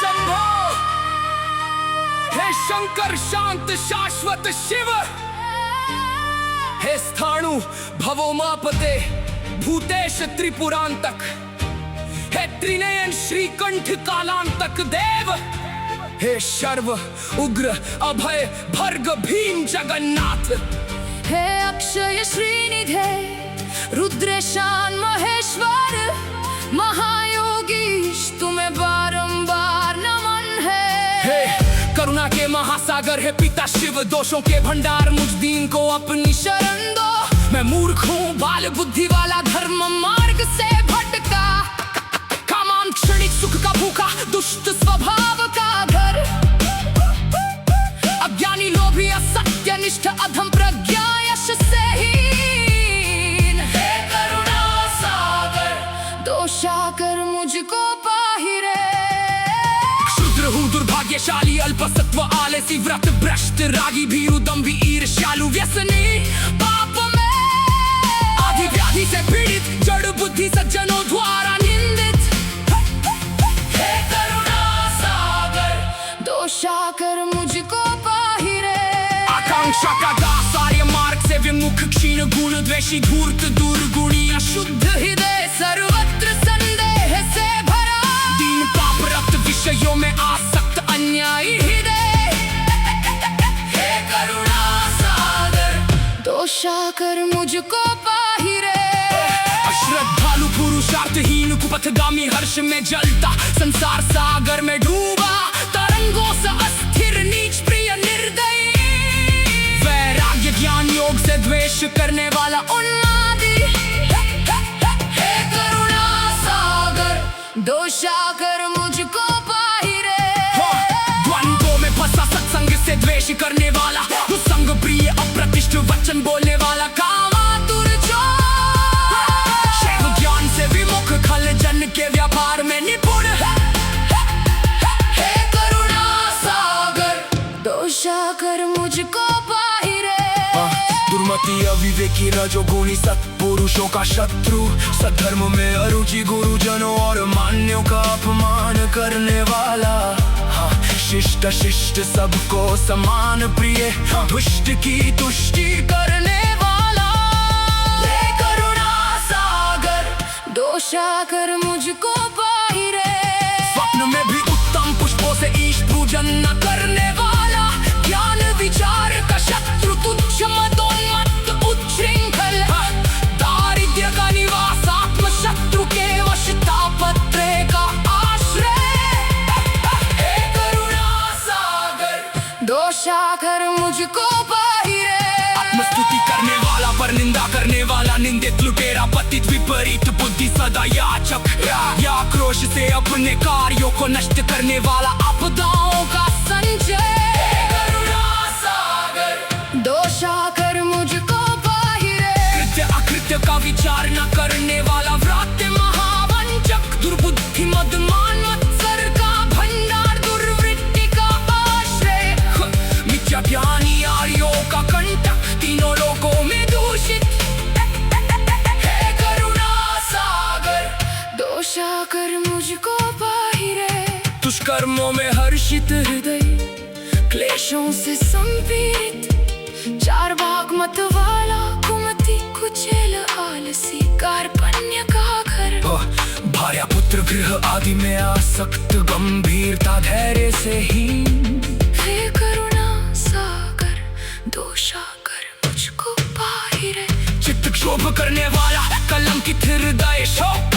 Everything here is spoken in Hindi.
शंभो। हे शंकर शांत शाश्वत शिव, हे स्थाणु भवोमापते भूतेश त्रिपुरांतक, हे त्रिनयन श्रीकंठ कालांतक देव, हे शर्व उग्र अभय भर्ग भीम जगन्नाथ, हे अक्षय श्रीनिधे रुद्रेशान महेश्वर, महायोगीश तुम्हें बारंबार नमन है। हे करुणा के महासागर, है पिता शिव दोषों के भंडार, मुझ दीन को अपनी शरण दो। मैं मूर्ख हूँ बाल बुद्धि वाला, धर्म मार्ग से भटका, कामान क्षणिक सुख का भूखा, दुष्ट स्वभाव का घर, अज्ञानी लोभी असत्य निष्ठ अधम प्रज्ञा यश से हीन। हे करुणा सागर दोषा कर मुझको पाहिरे, क्षुद्र हूँ दुर्भाग्यशाली अल्पसत्व आलसी व्रत भ्रष्ट रागी भीरु दंभी ईर्ष्यालु व्यसनी, पाप में आदि व्याधि से पीड़ित, जड़ बुद्धि सज्जनों द्वारा निंदित। हे करुणा सागर दोषा कर मुझको पाहिरे, आकांक्षा का दास आर्य मार्ग से विमुख, क्षीण गुण द्वेषी धूर्त दुर्गुणी, शुद्ध हृदय सर्वत्र संदेह से भरा, दीन पाप रक्त विषयों में आसक्त अन्यायी हृदय। हे करुणा सागर दोषा कर मुझको पाहिरे, अश्रद्धालु पुरुषार्थहीन कुपथगामी हर्ष में जलता, संसार सागर में डूबा, तरंगों से अस्थिर नीच प्रिय निर्दयी, वैराग्य ज्ञान योग से द्वेष करने वाला उन्मादी। हे करुणा सागर दोषा कर मुझको पाहिरे, द्वंद्वों में फंसा सत्संग से द्वेष करने वाला, दुसंग प्रिय अप्रतिष्ठ वचन बोलने वाला, कामातुर जो शैव ज्ञान से विमुख, खल जन के व्यापार में निपुण। हे करुणा सागर दोषा कर मुझको पाहिरे, दुर्मति अविवेकी रजोगुणी सत्पुरुषों का शत्रु, सद्धर्म में अरुचि गुरुजनों और मान्यों का अपमान करने वाला, शिष्ट शिष्ट सबको समान प्रिय, दुष्ट की तुष्टि करने वाला। हे करुणा सागर दोषा कर मुझको पाहिरे, स्वप्न में भी उत्तम पुष्पों से ईश पूजन न करने वाला, ज्ञान विचार का शत्रु, तुच्छ मदोन्मत्त उच्छृंखल, दारिद्र्य का निवास, आत्म शत्रु के वश, तापत्रय का आश्रय। हे करुणा सागर दोषा कर मुझको पाहिरे, आत्मस्तुति करने वाला पर निंदा करने वाला, निंदित लुटेरा पतित विपरीत बुद्धि सदा याचक, या क्रोश से अपने कार्यों को नष्ट करने वाला, आपदाओं का संचय। दोषा कर मुझको पाहिरे, कृत्य अकृत्य का विचार न करने वाला, व्रात्य महावंचक, दुर्बुद्धि मदमान मत्सर का भंडार, दुर्वृत्ति का आश्रय, मिथ्या ज्ञानी आर्यों का कंटक, तीनों लोकों में दूषित। हे करुणा सागर दोषा कर मुझको पाहिरे, दुष्कर्मों में हर्षित हृदय, क्लेशों से संपीड़ित, चार भाग मत वाला, कुमति कुचेल आलसी, कार्पण्य का घर, भार्या पुत्र गृह आदि में आसक्त, गंभीरता धैर्य से हीन। हे करुणा सागर दोषा कर मुझको पाहिरे, चित्त क्षोभ करने वाला, कलंकित हृदय, शोक